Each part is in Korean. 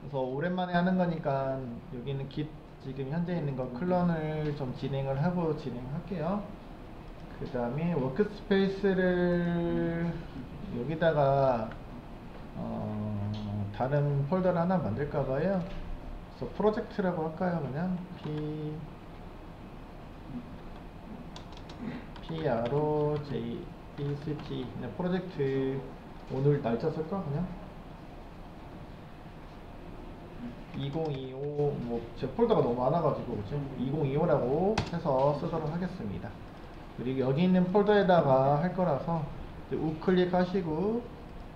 그래서 오랜만에 하는 거니까 여기는 git 지금 현재 있는 거 클론을 좀 진행을 하고 진행할게요. 그 다음에 워크스페이스를 여기다가 다른 폴더를 하나 만들까 봐요. 그래서 프로젝트라고 할까요? 그냥 PROJECT 그냥 프로젝트. 오늘 날짜 쓸까 그냥 2025 뭐 제 폴더가 너무 많아가지고 그죠? 2025라고 해서 쓰도록 하겠습니다. 그리고 여기 있는 폴더에다가 할 거라서 우클릭 하시고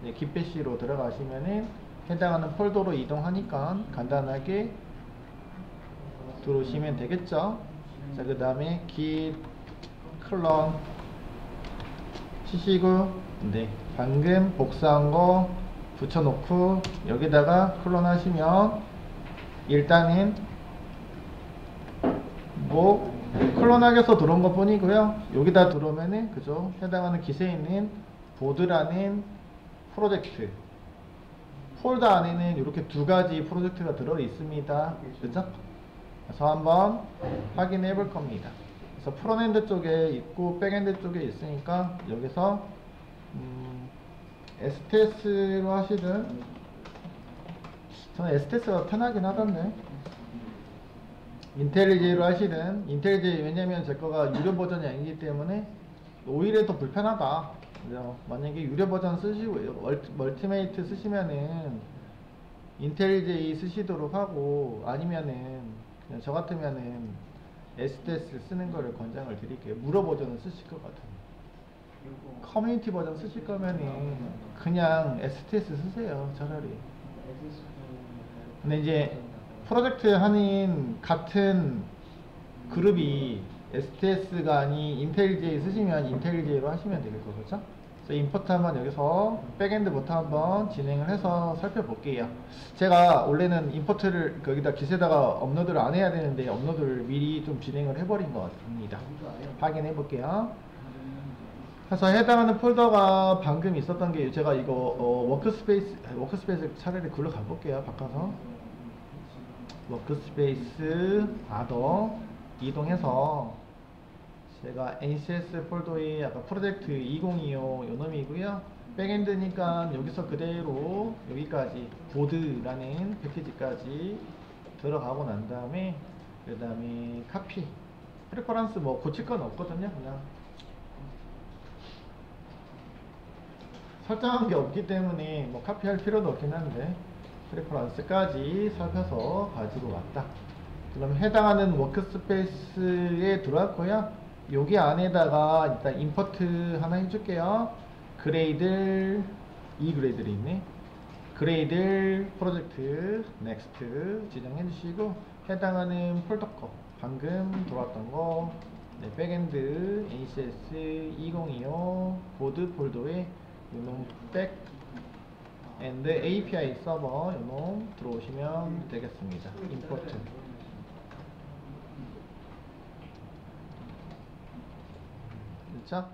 gitbash로 들어가시면은 해당하는 폴더로 이동하니까 간단하게 들어오시면 되겠죠. 자, 그 다음에 git 클론 치시고 방금 복사한 거 붙여놓고 여기다가 클론 하시면 일단은 뭐 클론하게서 들어온 것 뿐이고요. 여기다 들어오면은 그죠? 해당하는 기세에 있는 보드라는 프로젝트 폴더 안에는 이렇게 두 가지 프로젝트가 들어 있습니다. 그죠? 그래서 한번 확인해 볼 겁니다. 그래서 프론엔드 쪽에 있고 백엔드 쪽에 있으니까 여기서 STS로 하시든 저는 STS가 편하긴 하던데 인텔리제이로 하시든 인텔리제이 왜냐면 제 거가 유료 버전이 아니기 때문에 오히려 더 불편하다. 만약에 유료 버전 쓰시고 멀티메이트 쓰시면은 인텔리제이 쓰시도록 하고 아니면은 그냥 저 같으면은 STS 쓰는 거를 권장을 드릴게요. 무료 버전을 쓰실 것 같아요. 커뮤니티 버전 쓰실 거면은 그냥 STS 쓰세요 차라리. 근데 이제 프로젝트 하는 같은 그룹이 STS가 아닌 인텔리제이 쓰시면 인텔리제이로 하시면 되겠고 그렇죠? 그래서 임포트 한번 여기서 백엔드부터 한번 진행을 해서 살펴볼게요. 제가 원래는 임포트를 거기다 깃에다가 업로드를 안 해야 되는데 업로드를 미리 좀 진행을 해버린 것 같습니다. 확인해 볼게요. 그래서 해당하는 폴더가 방금 있었던 게 제가 이거 워크스페이스 차라리 글로 가볼게요. 바꿔서 워크스페이스 아더 이동해서 제가 NCS 폴더에 아까 프로젝트 2025 요놈이고요. 백엔드니까 여기서 그대로 여기까지 보드라는 패키지까지 들어가고 난 다음에 그 다음에 카피 프레퍼런스 뭐 고칠 건 없거든요. 그냥 설정한 게 없기 때문에 뭐 카피할 필요도 없긴 한데 프레퍼런스까지 살펴서 가지고 왔다. 그럼 해당하는 워크스페이스에 들어왔고요. 여기 안에다가 일단 임포트 하나 해줄게요. 그레이들 이 그레이들이 있네. 그레이들 프로젝트 넥스트 지정해 주시고 해당하는 폴더 거 방금 들어왔던 거 백엔드 ACS 2025 보드 폴더에 요놈 백 앤드 API 서버 요놈 들어오시면 되겠습니다. 임포트 그렇죠?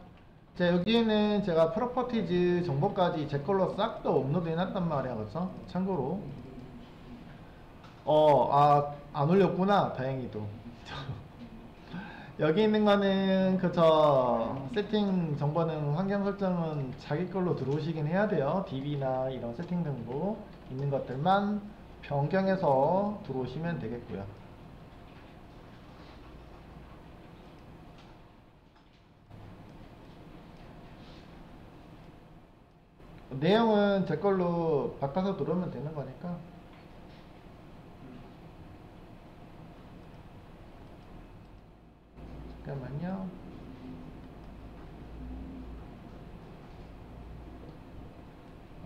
자, 여기에는 제가 프로퍼티즈 정보까지 제 걸로 싹 다 업로드 해놨단 말이야. 그렇죠? 참고로 안 올렸구나. 다행히도. 여기 있는 거는 그저 세팅 정보는 환경 설정은 자기 걸로 들어오시긴 해야 돼요. DB나 이런 세팅 정보 있는 것들만 변경해서 들어오시면 되겠고요. 내용은 제 걸로 바꿔서 들어오면 되는 거니까. 잠깐만요.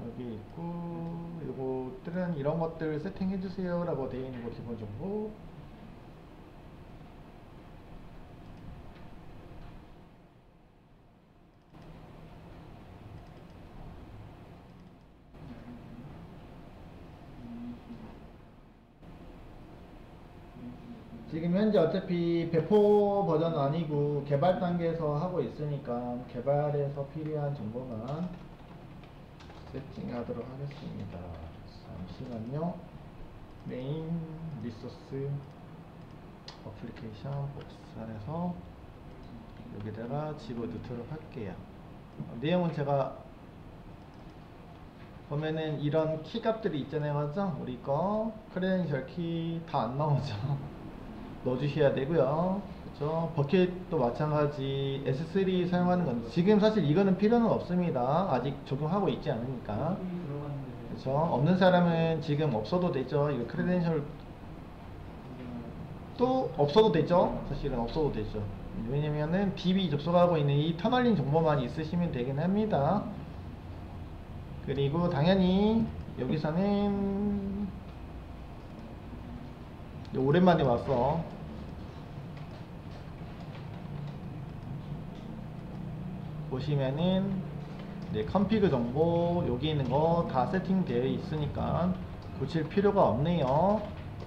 여기 있고 요것들은 이런 것들 세팅해 주세요 라고 되어 있는 거 기본 정보. 지금 현재 어차피 배포 버전은 아니고 개발 단계에서 하고 있으니까 개발에서 필요한 정보만 세팅하도록 하겠습니다. 잠시만요. 메인 리소스 어플리케이션 복스 안에서 여기다가 집어넣도록 할게요. 내용은 제가 보면은 이런 키 값들이 있잖아요, 맞죠? 우리 거 크레덴셜 키 다 안 나오죠. 넣어주셔야 되고요. 그렇죠? 버킷도 마찬가지 S3 사용하는 건 지금 사실 이거는 필요는 없습니다. 아직 적용하고 있지 않으니까. 그렇죠? 없는 사람은 지금 없어도 되죠. 이거 크레덴셜 또 없어도 되죠. 사실은 없어도 되죠. 왜냐면은 DB 접속하고 있는 이 터널링 정보만 있으시면 되긴 합니다. 그리고 당연히 여기서는 오랜만에 왔어. 보시면은 네, 컨피그 정보 여기 있는 거 다 세팅되어 있으니까 고칠 필요가 없네요.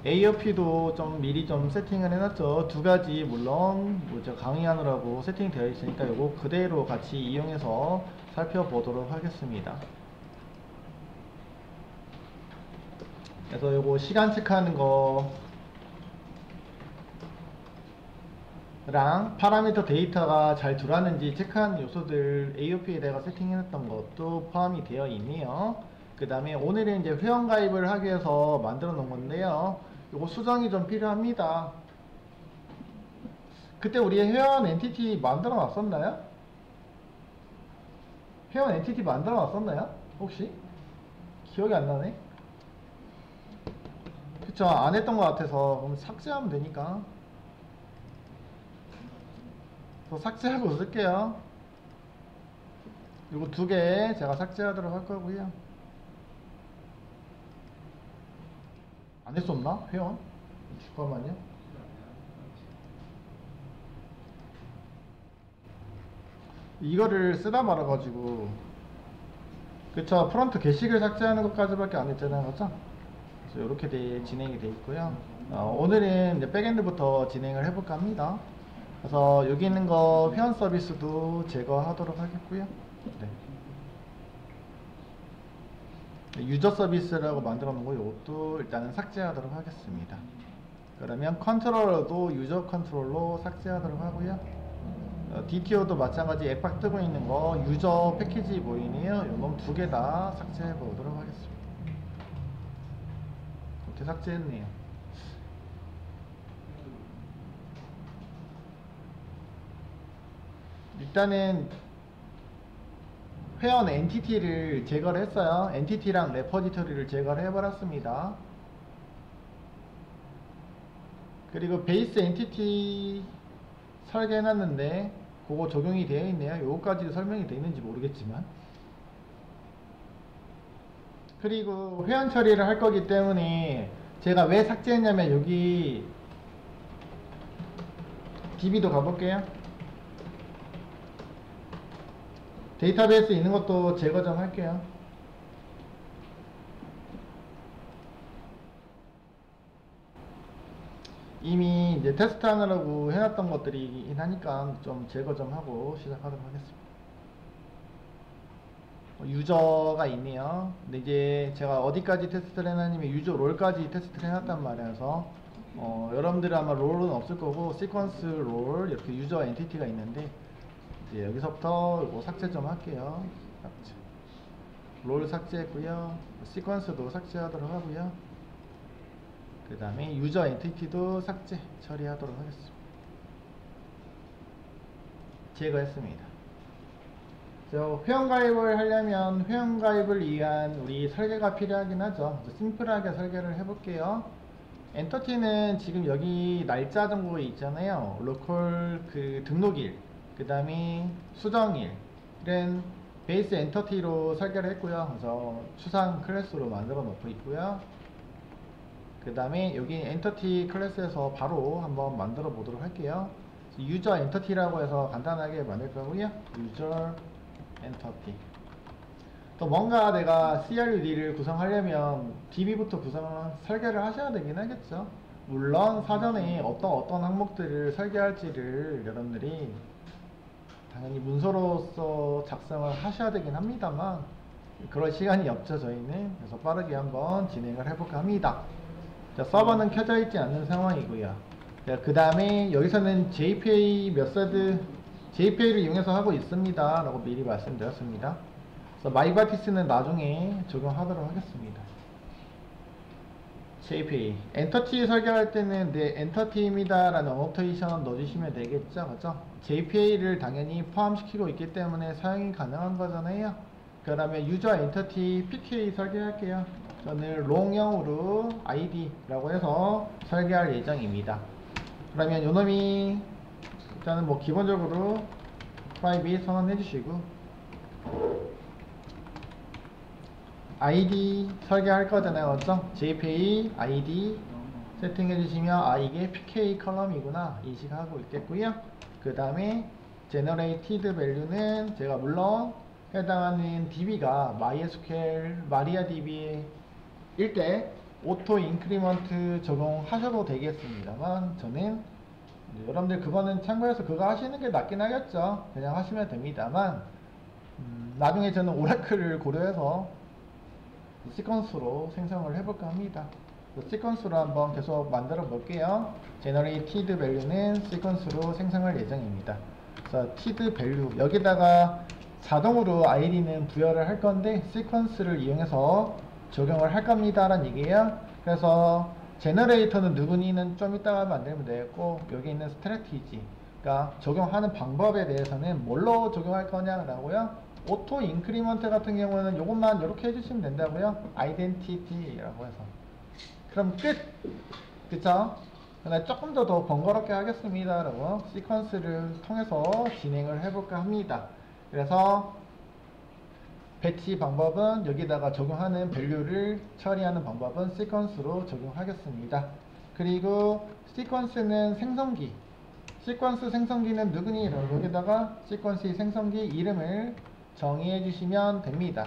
AOP도 좀 미리 좀 세팅을 해놨죠. 두 가지 물론 뭐죠, 강의하느라고 세팅되어 있으니까 요거 그대로 같이 이용해서 살펴보도록 하겠습니다. 그래서 요거 시간 체크하는 거랑 파라미터 데이터가 잘 들어왔는지 체크하는 요소들 AOP에 내가 세팅해놨던 것도 포함이 되어 있네요. 그 다음에 오늘은 이제 회원 가입을 하기 위해서 만들어 놓은 건데요. 요거 수정이 좀 필요합니다. 그때 우리 회원 엔티티 만들어 놨었나요? 회원 엔티티 만들어 놨었나요? 혹시? 기억이 안 나네? 그쵸, 안 했던 것 같아서. 그럼 삭제하면 되니까 또 삭제하고 쓸게요. 요거 두 개 제가 삭제하도록 할 거고요. 안 했었나? 회원? 잠깐만요. 이거를 쓰다 말아가지고. 그쵸, 프론트 게시글 삭제하는 것까지밖에 안 했잖아요, 그쵸? 그래서 이렇게 진행이 돼 있고요. 오늘은 이제 백엔드부터 진행을 해볼까 합니다. 그래서 여기 있는 거 회원 서비스도 제거하도록 하겠고요. 네. 유저 서비스라고 만들어 놓은 거 이것도 일단은 삭제하도록 하겠습니다. 그러면 컨트롤러도 유저 컨트롤로 삭제하도록 하고요. DTO도 마찬가지 앱박 뜨고 있는 거 유저 패키지 보이네요. 이건 두 개 다 삭제해 보도록 하겠습니다. 이렇게 삭제했네요. 일단은 회원 엔티티를 제거를 했어요. 엔티티랑 레포지터리를 제거를 해버렸습니다. 그리고 베이스 엔티티 설계해놨는데 그거 적용이 되어 있네요. 요거까지도 설명이 되어 있는지 모르겠지만, 그리고 회원 처리를 할 거기 때문에 제가 왜 삭제했냐면 여기 DB도 가볼게요. 데이터베이스 있는 것도 제거 좀 할게요. 이미 이제 테스트 하느라고 해놨던 것들이긴 하니까 좀 제거 좀 하고 시작하도록 하겠습니다. 유저가 있네요. 근데 이제 제가 어디까지 테스트를 해놨냐면 유저 롤까지 테스트를 해놨단 말이어서 여러분들은 아마 롤은 없을 거고 시퀀스 롤 이렇게 유저 엔티티가 있는데 이제 여기서부터 이거 삭제 좀 할게요. 삭제. 롤 삭제했고요. 시퀀스도 삭제하도록 하고요. 그 다음에 유저 엔티티도 삭제 처리하도록 하겠습니다. 제거했습니다. 회원 가입을 하려면 회원 가입을 위한 우리 설계가 필요하긴 하죠. 심플하게 설계를 해볼게요. 엔터티는 지금 여기 날짜 정보 있잖아요. 로컬 그 등록일, 그 다음에 수정일 이런 베이스 엔터티로 설계를 했고요. 그래서 추상 클래스로 만들어 놓고 있고요. 그 다음에 여기 엔터티 클래스에서 바로 한번 만들어 보도록 할게요. 유저 엔터티라고 해서 간단하게 만들 거고요. 유저 엔터티. 또 뭔가 내가 CRUD를 구성하려면 DB부터 설계를 하셔야 되긴 하겠죠. 물론 사전에 어떤 항목들을 설계할지를 여러분들이 당연히 문서로서 작성을 하셔야 되긴 합니다만 그럴 시간이 없죠, 저희는. 그래서 빠르게 한번 진행을 해볼까 합니다. 자, 서버는 켜져 있지 않는 상황이고요. 그 다음에 여기서는 JPA JPA를 이용해서 하고 있습니다 라고 미리 말씀드렸습니다. 그래서 마이바티스는 나중에 적용하도록 하겠습니다. JPA 엔터티 설계할 때는 네 엔터티입니다 라는 어노테이션 넣어주시면 되겠죠, 그죠? JPA를 당연히 포함시키고 있기 때문에 사용이 가능한 거잖아요. 그러면 유저 엔터티 PK 설계할게요. 저는 롱형으로 ID라고 해서 설계할 예정입니다. 그러면 요놈이 일단은 뭐 기본적으로 private 선언해 주시고 ID 설계할 거잖아요, 그렇죠? JPA ID 세팅해 주시면 아 이게 PK 컬럼이구나 인식하고 있겠고요. 그 다음에 generated value는 제가 물론 해당하는 DB가 MySQL MariaDB일 때 오토 인크리먼트 적용하셔도 되겠습니다만 저는 여러분들 그거는 참고해서 그거 하시는 게 낫긴 하겠죠. 그냥 하시면 됩니다만 나중에 저는 오라클을 고려해서 시퀀스로 생성을 해볼까 합니다. 시퀀스로 한번 계속 만들어 볼게요. generated value는 시퀀스로 생성할 예정입니다. 그래서 tid value 여기다가 자동으로 id는 부여를 할 건데 시퀀스를 이용해서 적용을 할 겁니다 라는 얘기예요. 그래서 제너레이터는 누구니는 좀 이따가 만들면 되겠고 여기 있는 스트래티지 그러니까 적용하는 방법에 대해서는 뭘로 적용할 거냐라고요. 오토 인크리먼트 같은 경우는 이것만 이렇게 해주시면 된다고요. 아이덴티티라고 해서 그럼 끝! 그쵸? 근데 조금 더 번거롭게 하겠습니다 라고 시퀀스를 통해서 진행을 해볼까 합니다. 그래서 배치 방법은 여기다가 적용하는 밸류를 처리하는 방법은 시퀀스로 적용하겠습니다. 그리고 시퀀스는 생성기 시퀀스 생성기는 누구니? 여기다가 시퀀스 생성기 이름을 정의해 주시면 됩니다.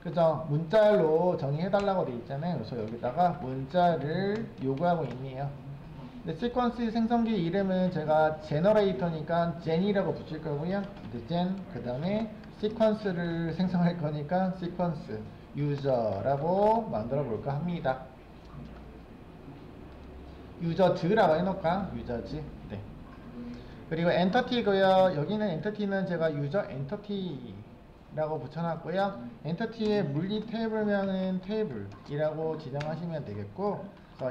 그죠? 문자로 정의해 달라고 되어 있잖아요. 그래서 여기다가 문자를 요구하고 있네요. 근데 시퀀스 생성기 이름은 제가 제너레이터니까 gen이라고 붙일 거고요. gen 그 다음에 시퀀스를 생성할 거니까 시퀀스 유저라고 만들어 볼까 합니다. 유저즈라고 해놓을까? 유저즈. 네. 그리고 엔터티고요. 여기는 엔터티는 제가 유저 엔터티라고 붙여놨고요. 엔터티의 물리 테이블명은 테이블이라고 지정하시면 되겠고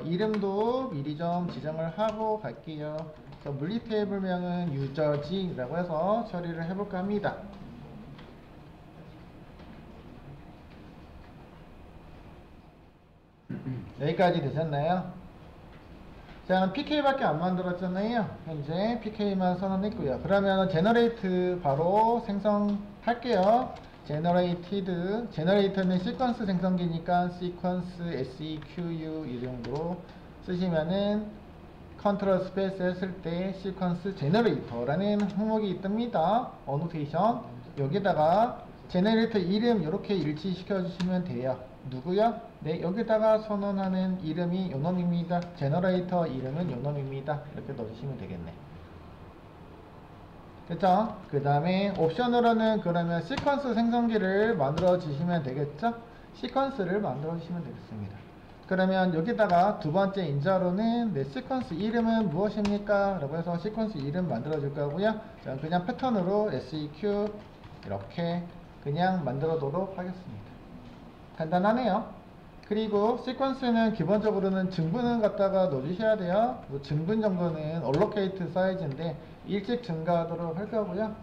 이름도 미리 좀 지정을 하고 갈게요. 물리 테이블명은 유저지라고 해서 처리를 해볼까 합니다. 여기까지 되셨나요? 자, PK밖에 안 만들었잖아요. 현재 PK만 선언했고요. 그러면 제너레이트 바로 생성할게요. 제너레이터는 시퀀스 생성기니까 시퀀스 sequ 이 정도로 쓰시면은 컨트롤 스페이스 했을 때 시퀀스 제너레이터라는 항목이 뜹니다. 어노테이션 여기다가 제너레이터 이름 이렇게 일치시켜 주시면 돼요. 누구요? 네, 여기다가 선언하는 이름이 요놈입니다. 제너레이터 이름은 요놈입니다. 이렇게 넣어주시면 되겠네. 그쵸? 그 다음에 옵션으로는 그러면 시퀀스 생성기를 만들어 주시면 되겠죠? 시퀀스를 만들어 주시면 되겠습니다. 그러면 여기다가 두 번째 인자로는 네, 시퀀스 이름은 무엇입니까? 라고 해서 시퀀스 이름 만들어 줄 거고요. 저는 그냥 패턴으로 seq 이렇게 그냥 만들어 도록 하겠습니다. 간단하네요. 그리고 시퀀스는 기본적으로는 증분을 갖다가 넣어주셔야 돼요. 증분 정도는 allocate 사이즈인데 일찍 증가하도록 할 거고요.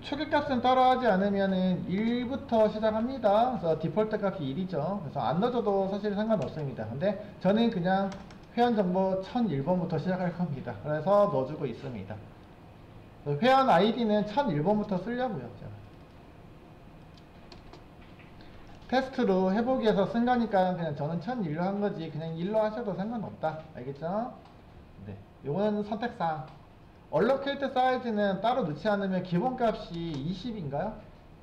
초기값은 따라하지 않으면은 1부터 시작합니다. 그래서 디폴트 값이 1이죠. 그래서 안 넣어줘도 사실 상관없습니다. 근데 저는 그냥 회원 정보 1001번부터 시작할 겁니다. 그래서 넣어주고 있습니다. 회원 아이디는 1001번부터 쓰려고요. 테스트로 해보기 위해서 쓴 거니까 그냥 저는 1001로 한 거지 그냥 1로 하셔도 상관없다. 알겠죠? 네. 요거는 선택사항. allocate 사이즈는 따로 넣지 않으면 기본값이 20인가요?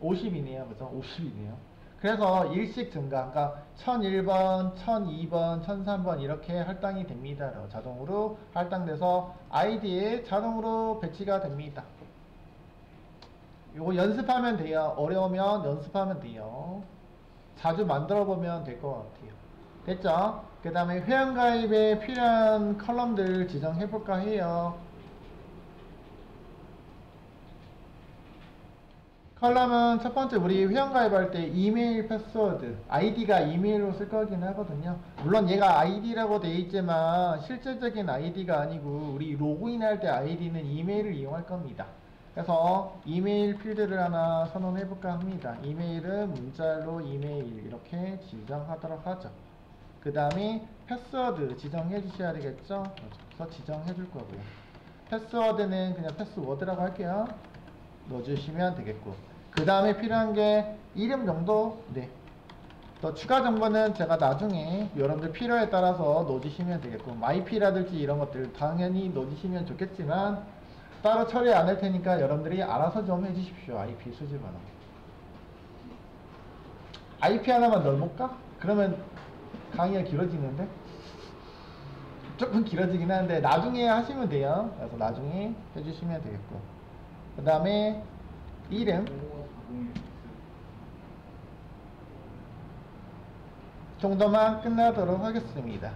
50이네요. 그죠? 50이네요. 그래서 일씩 증가. 그러니까 1001번, 1002번, 1003번 이렇게 할당이 됩니다. 자동으로 할당돼서 아이디에 자동으로 배치가 됩니다. 요거 연습하면 돼요. 어려우면 연습하면 돼요. 자주 만들어 보면 될 것 같아요. 됐죠? 그 다음에 회원가입에 필요한 컬럼들 지정해볼까 해요. 컬럼은 첫 번째 우리 회원가입할 때 이메일 패스워드, 아이디가 이메일로 쓸 거긴 하거든요. 물론 얘가 아이디라고 돼 있지만 실질적인 아이디가 아니고 우리 로그인할 때 아이디는 이메일을 이용할 겁니다. 그래서 이메일 필드를 하나 선언해볼까 합니다. 이메일은 문자로 이메일 이렇게 지정하도록 하죠. 그 다음에 패스워드 지정해 주셔야 되겠죠. 그래서 지정해 줄 거고요. 패스워드는 그냥 패스워드라고 할게요. 넣어주시면 되겠고, 그 다음에 필요한 게 이름 정도. 네, 더 추가 정보는 제가 나중에 여러분들 필요에 따라서 넣어주시면 되겠고, IP라든지 이런 것들 당연히 넣어주시면 좋겠지만 따로 처리 안 할 테니까 여러분들이 알아서 좀 해주십시오. IP 수집 하나, IP 하나만 넣어볼까? 그러면 강의가 길어지는데, 조금 길어지긴 하는데 나중에 하시면 돼요. 그래서 나중에 해주시면 되겠고, 그 다음에 이름 정도만 끝나도록 하겠습니다.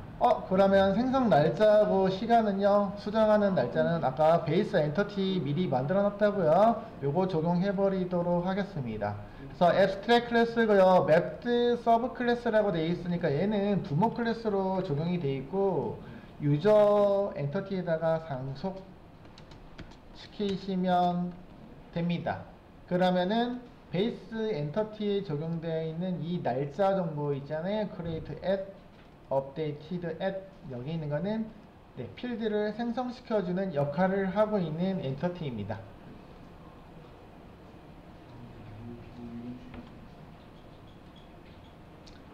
그러면 생성 날짜하고 시간은요, 수정하는 날짜는 아까 베이스 엔터티 미리 만들어 놨다고요. 요거 적용해 버리도록 하겠습니다. 그래서 앱스트랙 클래스고요, 맵드 서브 클래스라고 되어 있으니까 얘는 부모 클래스로 적용이 되어 있고, 유저 엔터티에다가 상속 시키시면 됩니다. 그러면은 베이스 엔터티에 적용되어 있는 이 날짜 정보 있잖아요. create at, updated at, 여기 있는 거는 네, 필드를 생성시켜주는 역할을 하고 있는 엔터티입니다.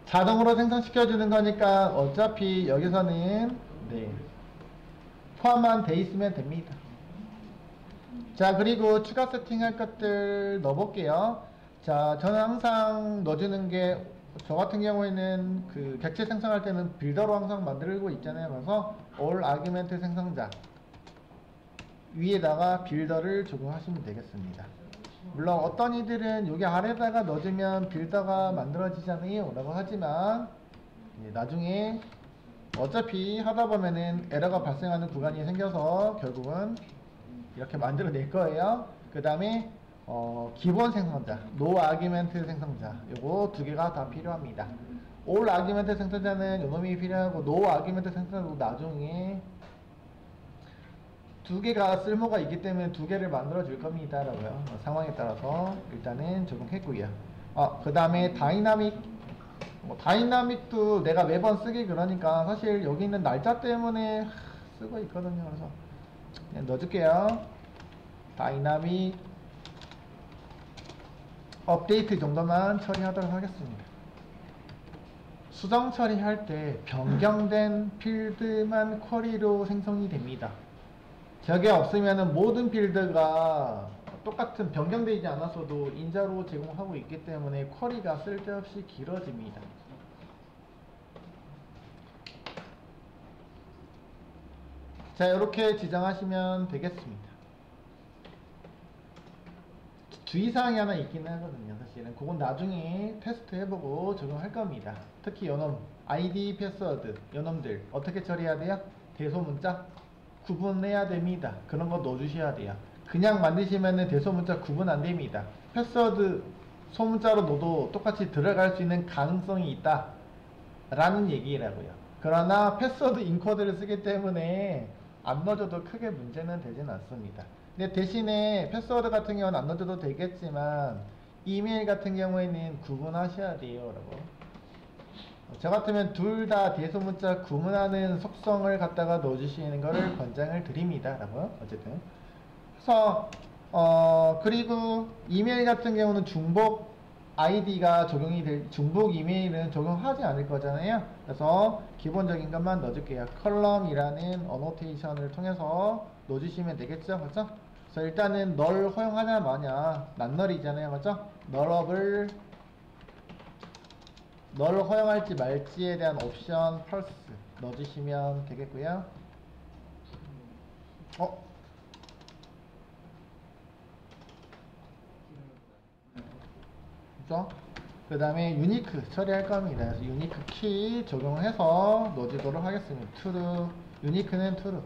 자동으로 생성시켜주는 거니까 어차피 여기서는 네, 포함만 돼 있으면 됩니다. 자, 그리고 추가 세팅할 것들 넣어볼게요. 자, 저는 항상 넣어주는 게, 저 같은 경우에는 그 객체 생성할 때는 빌더로 항상 만들고 있잖아요. 그래서 all argument 생성자 위에다가 빌더를 적용하시면 되겠습니다. 물론 어떤 이들은 여기 아래다가 넣어주면 빌더가 만들어지잖아요 라고 하지만 나중에 어차피 하다 보면은 에러가 발생하는 구간이 생겨서 결국은 이렇게 만들어 낼 거예요. 그 다음에 기본 생성자, no argument 생성자, 요거 두 개가 다 필요합니다. all argument 생성자는 요놈이 필요하고 no argument 생성자도 나중에 두 개가 쓸모가 있기 때문에 두 개를 만들어 줄 겁니다 라고요. 상황에 따라서 일단은 적용했고요. 그 다음에 다이나믹, 다이나믹도 내가 매번 쓰기 그러니까 사실 여기 있는 날짜 때문에 쓰고 있거든요. 그래서 그냥 넣어줄게요. 다이나믹 업데이트 정도만 처리하도록 하겠습니다. 수정 처리할 때 변경된 필드만 쿼리로 생성이 됩니다. 저게 없으면 모든 필드가 똑같은 변경되지 않았어도 인자로 제공하고 있기 때문에 쿼리가 쓸데없이 길어집니다. 자, 이렇게 지정하시면 되겠습니다. 주의사항이 하나 있긴 하거든요. 사실은 그건 나중에 테스트 해보고 적용할 겁니다. 특히 요놈 ID 패스워드 요놈들 어떻게 처리해야 돼요? 대소문자 구분해야 됩니다. 그런 거 넣어주셔야 돼요. 그냥 만드시면은 대소문자 구분 안 됩니다. 패스워드 소문자로 넣어도 똑같이 들어갈 수 있는 가능성이 있다 라는 얘기라고요. 그러나 패스워드 인코드를 쓰기 때문에 안 넣어줘도 크게 문제는 되진 않습니다. 근데 대신에 패스워드 같은 경우는 안 넣어줘도 되겠지만 이메일 같은 경우에는 구분하셔야 돼요 라고. 저 같으면 둘 다 대소문자 구분하는 속성을 갖다가 넣어주시는 것을 권장을 드립니다 라고. 어쨌든 그래서 그리고 이메일 같은 경우는 중복 아이디가 적용이 될, 중복 이메일은 적용하지 않을 거잖아요. 그래서 기본적인 것만 넣어줄게요. 컬럼이라는 어노테이션을 통해서 넣어주시면 되겠죠. 그렇죠? 그래서 일단은 널 허용하냐 마냐 난널이잖아요. 그렇죠? 널업을 널 허용할지 말지에 대한 옵션 펄스 넣어주시면 되겠고요. 그죠? 그 다음에 유니크 처리할 겁니다. 그래서 유니크 키 적용해서 넣어주도록 하겠습니다. true. 유니크는 true.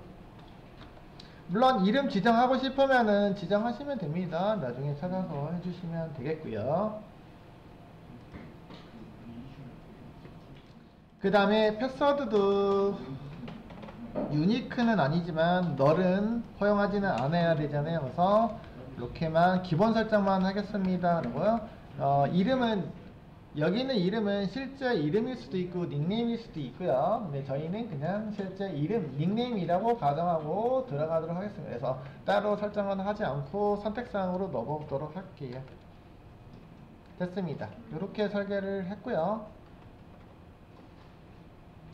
물론 이름 지정하고 싶으면은 지정하시면 됩니다. 나중에 찾아서 해주시면 되겠고요. 그 다음에 패스워드도 유니크는 아니지만 널은 허용하지는 않아야 되잖아요. 그래서 이렇게만 기본 설정만 하겠습니다. 그리고요. 이름은 여기 있는 이름은 실제 이름일 수도 있고 닉네임일 수도 있고요. 근데 저희는 그냥 실제 이름, 닉네임이라고 가정하고 들어가도록 하겠습니다. 그래서 따로 설정은 하지 않고 선택사항으로 넣어보도록 할게요. 됐습니다. 이렇게 설계를 했고요.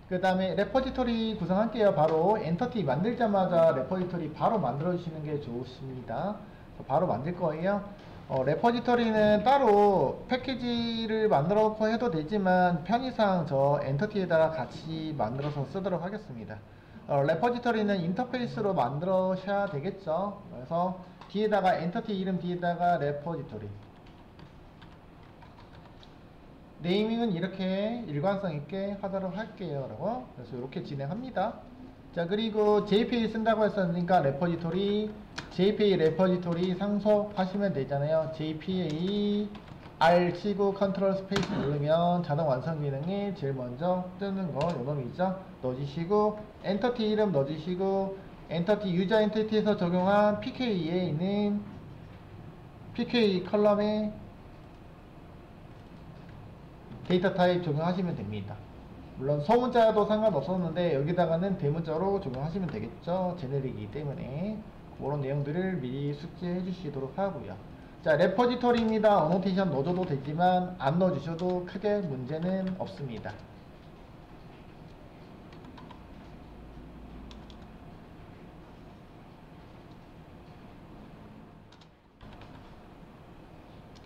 그 다음에 레포지토리 구성할게요. 바로 엔터티 만들자마자 레포지토리 바로 만들어 주시는 게 좋습니다. 바로 만들 거예요. 레포지토리는 따로 패키지를 만들어 놓고 해도 되지만 편의상 저 엔터티에다가 같이 만들어서 쓰도록 하겠습니다. 레포지토리는 인터페이스로 만들어셔야 되겠죠. 그래서 뒤에다가 엔터티 이름 뒤에다가 레포지토리, 네이밍은 이렇게 일관성 있게 하도록 할게요. 라고. 그래서 이렇게 진행합니다. 자, 그리고 JPA 쓴다고 했으니까 레포지토리, JPA 레포지토리 상속하시면 되잖아요. JPA R 치고 컨트롤 스페이스 누르면 자동 완성 기능이 제일 먼저 뜨는 거 요놈이죠. 넣어주시고 엔터티 이름 넣어주시고 엔터티 유저 엔티티에서 적용한 PK에 있는 PK 컬럼에 데이터 타입 적용하시면 됩니다. 물론 소문자도 상관없었는데 여기다가는 대문자로 적용하시면 되겠죠. 제네릭이기 때문에 그런 내용들을 미리 숙지해 주시도록 하고요. 자, 레포지토리입니다. 어노테이션 넣어줘도 되지만 안 넣어주셔도 크게 문제는 없습니다.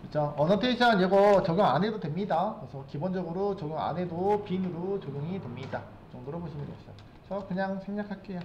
그쵸? 어노테이션 이거 적용 안 해도 됩니다. 그래서 기본적으로 적용 안 해도 빈으로 적용이 됩니다. 그 정도로 보시면 되죠. 저 그냥 생략할게요.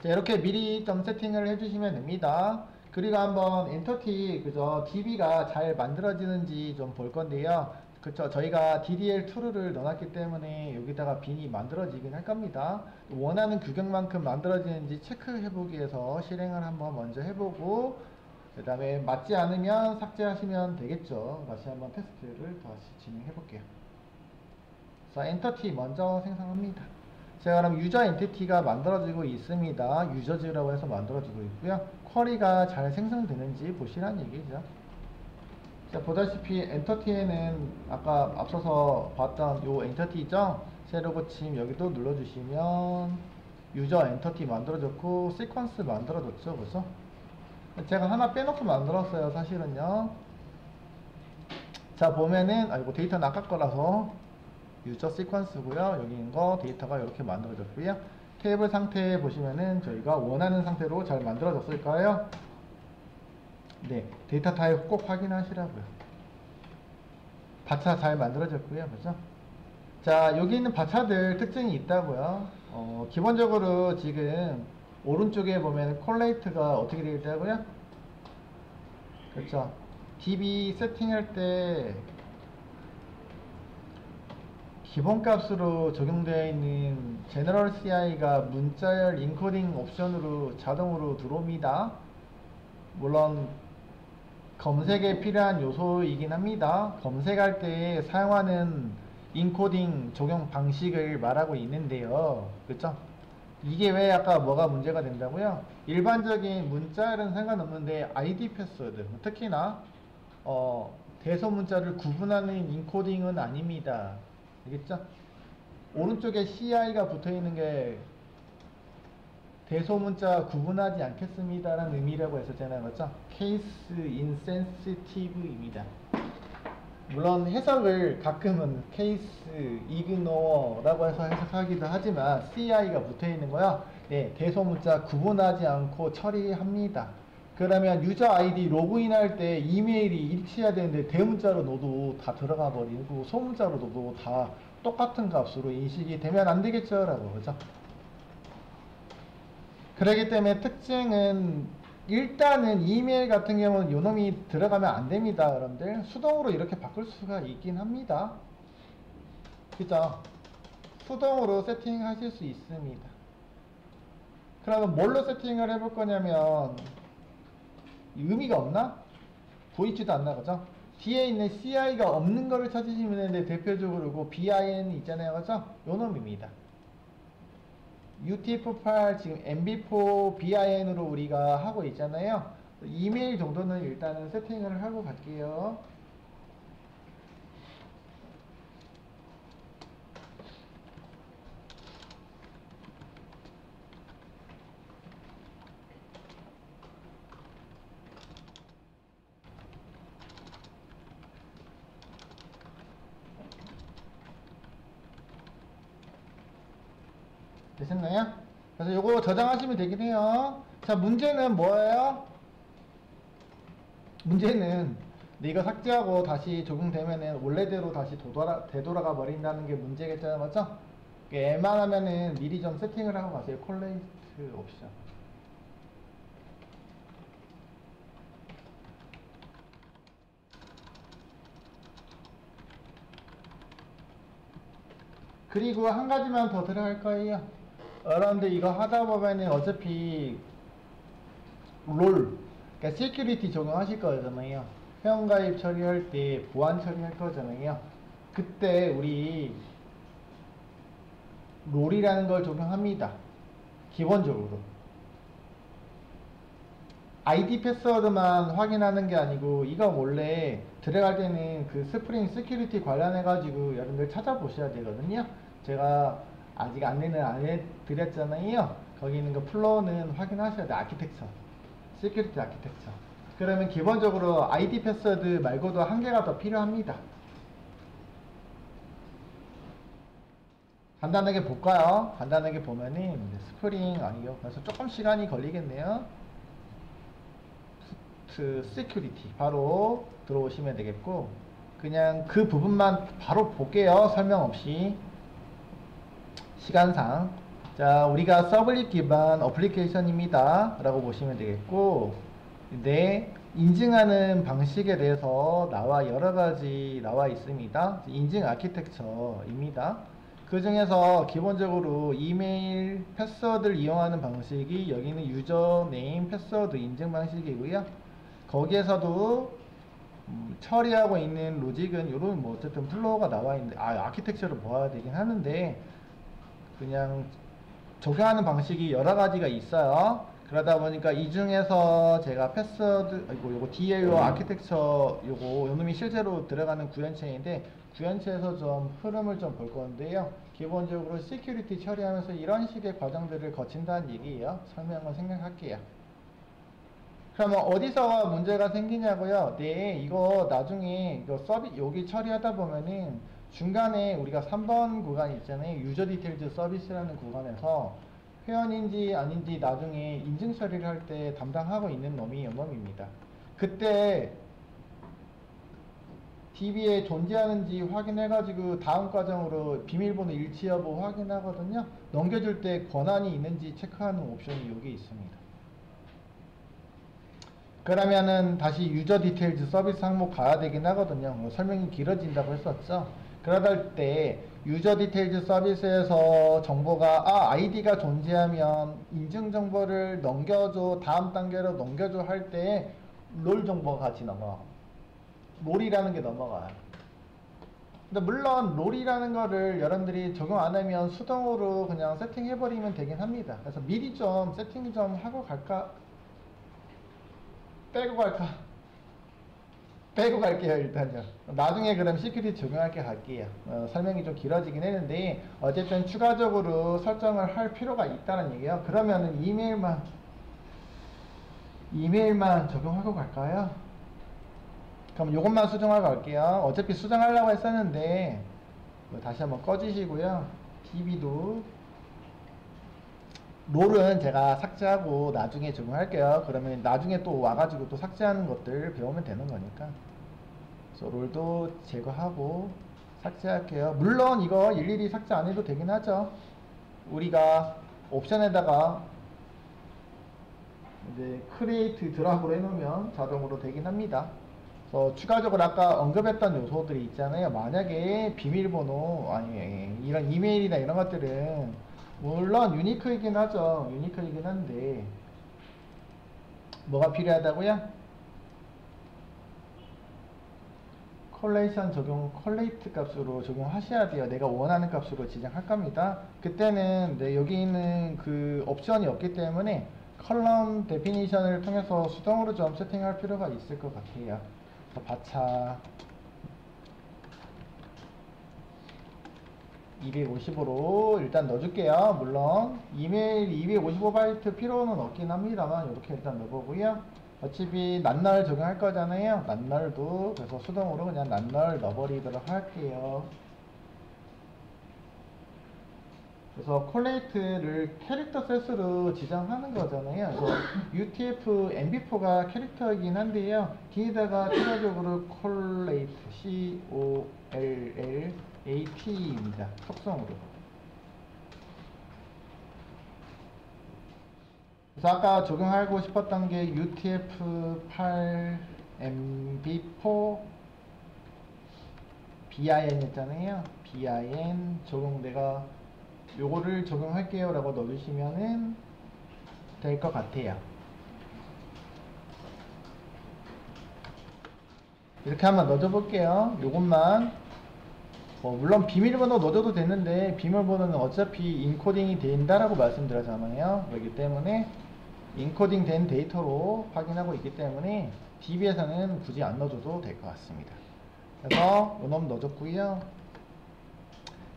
자, 이렇게 미리 좀 세팅을 해주시면 됩니다. 그리고 한번 엔터티 그저 DB가 잘 만들어지는지 좀 볼 건데요. 그쵸, 저희가 DDL 툴을 넣어놨기 때문에 여기다가 빈이 만들어지긴 할 겁니다. 원하는 규격만큼 만들어지는지 체크해보기 위해서 실행을 한번 먼저 해보고 그 다음에 맞지 않으면 삭제하시면 되겠죠. 다시 한번 테스트를 다시 진행해볼게요. 그래서 엔터티 먼저 생성합니다. 제가 그럼 유저 엔티티가 만들어지고 있습니다. 유저즈라고 해서 만들어지고 있고요. 쿼리가 잘 생성되는지 보시라는 얘기죠. 자, 보다시피 엔터티에는 아까 앞서서 봤던 요 엔터티죠. 새로 고침 여기도 눌러주시면 유저 엔터티 만들어졌고 시퀀스 만들어졌죠. 그죠? 제가 하나 빼놓고 만들었어요. 사실은요. 자, 보면은 아이고 데이터는 아까 거라서 유저 시퀀스고요. 여기 있는 거 데이터가 이렇게 만들어졌고요. 테이블 상태 보시면은 저희가 원하는 상태로 잘 만들어졌을까요? 네, 데이터 타입 꼭 확인하시라고요. 바차 잘 만들어졌고요. 그죠? 자, 여기 있는 바차들 특징이 있다고요. 기본적으로 지금 오른쪽에 보면 콜레이트가 어떻게 되어 있다고요? 그렇죠. DB 세팅할 때 기본값으로 적용되어 있는 제너럴 CI가 문자열 인코딩 옵션으로 자동으로 들어옵니다. 물론 검색에 필요한 요소이긴 합니다. 검색할 때 사용하는 인코딩 적용 방식을 말하고 있는데요. 그쵸? 이게 왜 아까 뭐가 문제가 된다고요? 일반적인 문자열은 상관없는데 ID 패스워드, 특히나 대소문자를 구분하는 인코딩은 아닙니다. 알겠죠? 오른쪽에 CI가 붙어있는 게 대소문자 구분하지 않겠습니다 라는 의미라고 했었잖아요. 맞죠? Case Insensitive입니다. 물론 해석을 가끔은 Case Ignore 라고 해서 해석하기도 하지만 CI가 붙어있는 거야. 네, 대소문자 구분하지 않고 처리합니다. 그러면 유저 아이디 로그인 할 때 이메일이 일치해야 되는데 대문자로 넣어도 다 들어가 버리고 소문자로 넣어도 다 똑같은 값으로 인식이 되면 안 되겠죠 라고. 그죠? 그렇기 때문에 특징은 일단은 이메일 같은 경우는 요놈이 들어가면 안 됩니다. 여러분들 수동으로 이렇게 바꿀 수가 있긴 합니다. 그죠? 수동으로 세팅하실 수 있습니다. 그러면 뭘로 세팅을 해볼 거냐면 의미가 없나? 보이지도 않나, 그죠? 뒤에 있는 CI가 없는 거를 찾으시면 되는데 대표적으로 그 BIN 있잖아요, 그죠? 요 놈입니다. UTF-8 지금 MB4 BIN으로 우리가 하고 있잖아요. 이메일 정도는 일단은 세팅을 하고 갈게요. 되셨나요? 그래서 요거 저장하시면 되긴 해요. 자, 문제는 뭐예요? 문제는 네가 삭제하고 다시 적용되면은 원래대로 다시 되돌아가 버린다는 게 문제겠잖아요, 맞죠? 웬만하면은 미리 좀 세팅을 하고 가세요. 콜레이트 옵션. 그리고 한 가지만 더 들어갈 거예요. 여러분들 이거 하다 보면은 어차피 그러니까 시큐리티 적용하실 거잖아요. 회원가입 처리할 때 보안 처리할 거잖아요. 그때 우리 롤이라는 걸 적용합니다. 기본적으로. 아이디 패스워드만 확인하는 게 아니고 이거 원래 들어갈 때는 그 스프링 시큐리티 관련해 가지고 여러분들 찾아보셔야 되거든요. 제가 아직 안내는 안 해드렸잖아요. 거기 있는 거 플로우는 확인하셔야 돼요. 아키텍처 시큐리티 아키텍처. 그러면 기본적으로 아이디 패스워드 말고도 한 개가 더 필요합니다. 간단하게 볼까요? 간단하게 보면은 스프링 아니요. 그래서 조금 시간이 걸리겠네요. 시큐리티 바로 들어오시면 되겠고, 그냥 그 부분만 바로 볼게요. 설명 없이 시간상. 자, 우리가 서블릿 기반 어플리케이션입니다 라고 보시면 되겠고, 네, 인증하는 방식에 대해서 여러가지 나와 있습니다. 인증 아키텍처입니다. 그 중에서 기본적으로 이메일 패스워드를 이용하는 방식이 여기는 유저 네임 패스워드 인증 방식이고요. 거기에서도 처리하고 있는 로직은 이런 뭐 어쨌든 플로우가 나와 있는데 아키텍처를 보아야 되긴 하는데 그냥 적용하는 방식이 여러 가지가 있어요. 그러다 보니까 이 중에서 제가 패스워드 요거 DAO 아키텍처 요놈이 실제로 들어가는 구현체인데 구현체에서 좀 흐름을 좀 볼 건데요. 기본적으로 시큐리티 처리하면서 이런 식의 과정들을 거친다는 얘기예요. 설명을 생략할게요. 그러면 어디서 문제가 생기냐고요? 네, 이거 나중에 이거 여기 처리하다 보면은 중간에 우리가 3번 구간 있잖아요. 유저 디테일즈 서비스라는 구간에서 회원인지 아닌지 나중에 인증 처리를 할 때 담당하고 있는 놈이 놈입니다. 그때 DB에 존재하는지 확인해가지고 다음 과정으로 비밀번호 일치 여부 확인하거든요. 넘겨줄 때 권한이 있는지 체크하는 옵션이 여기 있습니다. 그러면은 다시 유저 디테일즈 서비스 항목 가야 되긴 하거든요. 뭐 설명이 길어진다고 했었죠. 그러다 때 유저 디테일즈 서비스에서 정보가 아이디가 존재하면 인증 정보를 넘겨줘, 다음 단계로 넘겨줘 할 때 롤 정보가 같이 넘어가. 롤이라는 게 넘어가요. 근데 물론 롤이라는 거를 여러분들이 적용 안 하면 수동으로 그냥 세팅해버리면 되긴 합니다. 그래서 미리 좀 세팅 좀 하고 갈까? 빼고 갈까? 빼고 갈게요. 일단요. 나중에 그럼 시큐리티 적용할 게 갈게요. 설명이 좀 길어지긴 했는데 어쨌든 추가적으로 설정을 할 필요가 있다는 얘기예요. 그러면은 이메일만 적용하고 갈까요? 그럼 요것만 수정하고 갈게요. 어차피 수정하려고 했었는데 다시 한번 꺼주시고요. DB도 롤은 제가 삭제하고 나중에 적용할게요. 그러면 나중에 또 와가지고 또 삭제하는 것들 배우면 되는 거니까. 그래서 롤도 제거하고 삭제할게요. 물론 이거 일일이 삭제 안 해도 되긴 하죠. 우리가 옵션에다가 이제 크리에이트 드랍으로 해놓으면 자동으로 되긴 합니다. 그래서 추가적으로 아까 언급했던 요소들이 있잖아요. 만약에 비밀번호 아니 이런 이메일이나 이런 것들은 물론 유니크이긴 하죠. 유니크이긴 한데 뭐가 필요하다고요? 콜레이션 적용, 콜레이트 값으로 적용하셔야 돼요. 내가 원하는 값으로 지정할 겁니다. 그때는 여기 있는 그 옵션이 없기 때문에 컬럼 데피니션을 통해서 수동으로 좀 세팅할 필요가 있을 것 같아요. 그래서 바차 250으로 일단 넣어줄게요. 물론 이메일 255바이트 필요는 없긴 합니다만 이렇게 일단 넣어보고요. 어차피 낱날 적용할 거잖아요. 낱날도 그래서 수동으로 그냥 낱날 넣어버리도록 할게요. 그래서 콜레이트를 캐릭터 셋으로 지정하는 거잖아요. 그래서 UTF MB4가 캐릭터이긴 한데요. 뒤에다가 추가적으로 콜레이트 COLLAT입니다. 속성으로. 그래서 아까 적용하고 싶었던 게 UTF-8 MB4 BIN 했잖아요. BIN 적용 내가 요거를 적용할게요 라고 넣어주시면은 될 것 같아요. 이렇게 한번 넣어줘 볼게요. 요것만 물론 비밀번호 넣어줘도 되는데 비밀번호는 어차피 인코딩이 된다라고 말씀드렸잖아요. 그렇기 때문에 인코딩 된 데이터로 확인하고 있기 때문에 DB에서는 굳이 안 넣어줘도 될 것 같습니다. 그래서 요놈 넣어줬고요.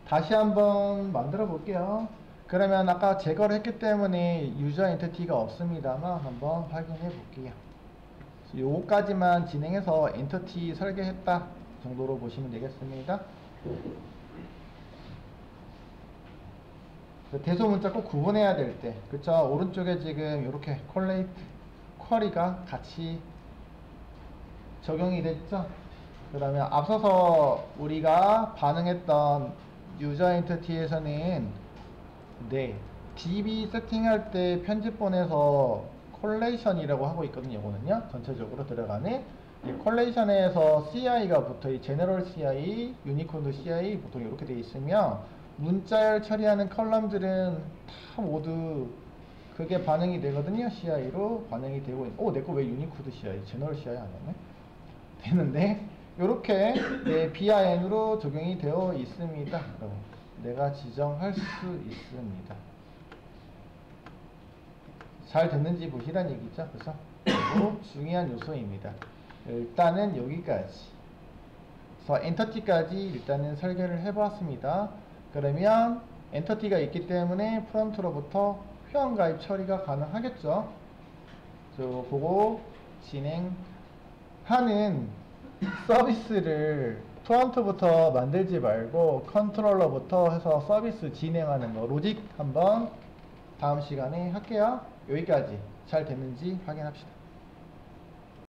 다시 한번 만들어 볼게요. 그러면 아까 제거를 했기 때문에 유저 엔티티가 없습니다만 한번 확인해 볼게요. 요거까지만 진행해서 엔티티 설계했다 정도로 보시면 되겠습니다. 대소문자 꼭 구분해야 될 때, 그쵸? 오른쪽에 지금 이렇게 콜레이트, 쿼리가 같이 적용이 됐죠? 그러면 앞서서 우리가 반응했던 유저 엔티티에서는 DB 세팅할 때 편집본에서 콜레이션이라고 하고 있거든요. 이거는요. 전체적으로 들어가는 콜레이션에서 CI가 붙어, 제너럴 CI, 유니코드 CI 보통 이렇게 되어 있으면 문자열 처리하는 컬럼들은 다 모두 그게 반응이 되거든요. CI로 반응이 되고 내거 왜 유니코드 CI, 제너럴 CI 안 했네? 되는데 이렇게 BIN으로 적용이 되어 있습니다. 내가 지정할 수 있습니다. 잘 됐는지 보시란 얘기죠. 그래서 그리고 중요한 요소입니다. 일단은 여기까지. 그래서 엔터티까지 일단은 설계를 해보았습니다. 그러면 엔터티가 있기 때문에 프론트로부터 회원가입 처리가 가능하겠죠. 그거 진행하는 서비스를 프론트부터 만들지 말고 컨트롤러부터 해서 서비스 진행하는 거 로직 한번 다음 시간에 할게요. 여기까지 잘 됐는지 확인합시다.